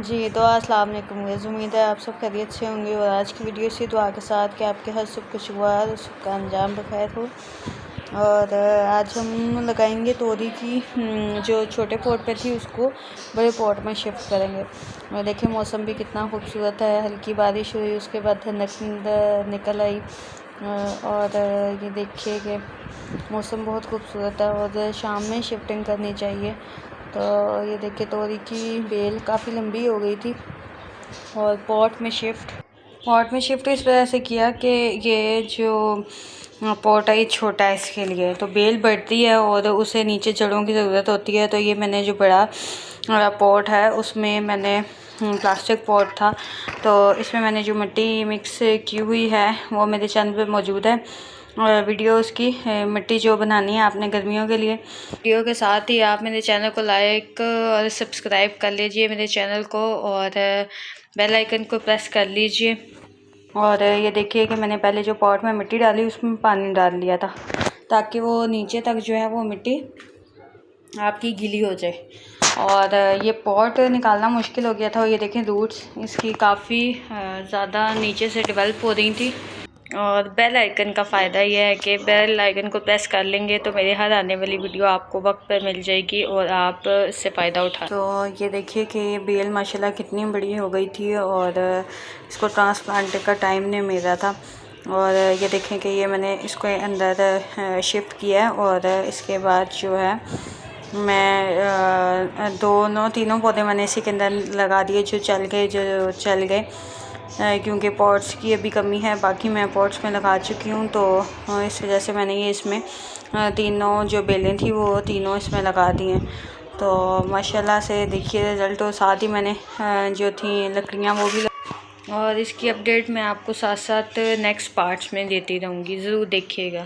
जी तो अस्सलाम वालेकुम गाइस, उम्मीद है आप सब खैरियत से होंगे। और आज की वीडियो इसी दुआ के साथ कि आपके हर सुख की शुरुआत और सुख का अंजाम बखैर हो। और आज हम लगाएंगे तोरी की जो छोटे पॉट पे थी उसको बड़े पॉट में शिफ्ट करेंगे। और देखिए मौसम भी कितना खूबसूरत है, हल्की बारिश हुई, उसके बाद ठंडक निकल आई। और ये देखिए कि मौसम बहुत खूबसूरत है और शाम में शिफ्टिंग करनी चाहिए। तो ये देखिए तोरी की बेल काफ़ी लंबी हो गई थी और पॉट में शिफ्ट इस वजह से किया कि ये जो पॉट है ये छोटा है, इसके लिए तो बेल बढ़ती है और उसे नीचे जड़ों की ज़रूरत होती है। तो ये मैंने जो बड़ा पॉट है उसमें मैंने प्लास्टिक पॉट था, तो इसमें मैंने जो मिट्टी मिक्स की हुई है वो मेरे चैनल पे मौजूद है। और वीडियो उसकी मिट्टी जो बनानी है आपने गर्मियों के लिए, वीडियो के साथ ही आप मेरे चैनल को लाइक और सब्सक्राइब कर लीजिए मेरे चैनल को, और बेल आइकन को प्रेस कर लीजिए। और ये देखिए कि मैंने पहले जो पॉट में मिट्टी डाली उसमें पानी डाल लिया था ताकि वो नीचे तक जो है वो मिट्टी आपकी गीली हो जाए। और ये पॉट निकालना मुश्किल हो गया था। और ये देखें रूट्स इसकी काफ़ी ज़्यादा नीचे से डेवलप हो रही थी। और बेल आइकन का फ़ायदा यह है कि बेल आइकन को प्रेस कर लेंगे तो मेरे हर आने वाली वीडियो आपको वक्त पर मिल जाएगी और आप इससे फ़ायदा उठा। तो ये देखिए कि ये बेल माशाल्लाह कितनी बड़ी हो गई थी और इसको ट्रांसप्लांट का टाइम नहीं मिल रहा था। और ये देखें कि ये मैंने इसको अंदर शिफ्ट किया है और इसके बाद जो है मैं तीनों पौधे मैंने इसी के अंदर लगा दिए जो चल गए क्योंकि पॉट्स की अभी कमी है। बाकी मैं पॉट्स में लगा चुकी हूँ, तो इस वजह से मैंने ये इसमें तीनों जो बेलें थी वो तीनों इसमें लगा दी हैं। तो माशाल्लाह से देखिए रिज़ल्ट। और साथ ही मैंने जो थी लकड़ियाँ वो भी और इसकी अपडेट मैं आपको साथ साथ नेक्स्ट पार्ट्स में देती रहूँगी, ज़रूर देखिएगा।